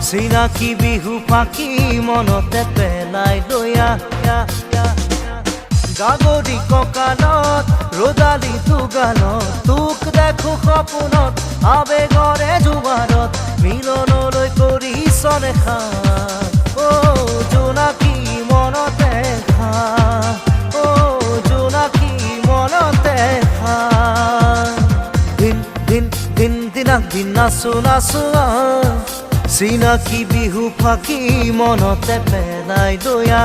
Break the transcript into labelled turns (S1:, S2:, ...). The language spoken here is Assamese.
S1: চিনাকি বিহু ফাঁকি মনতে পেলাই দয়া গাগৰি কঁকালত ৰজালি তুগালত তোক দেখো সপোনত আবেগৰে জোৱাৰত মিলনলৈ কৰিছ দেখা অ জোনাকী মনতে খা অ জোনাকী মনতে খা দিন দিন দিন দিনাক দিন নাচো নাচো চিনাকি বিহু ফাঁকি মনতে পেলাই দয়া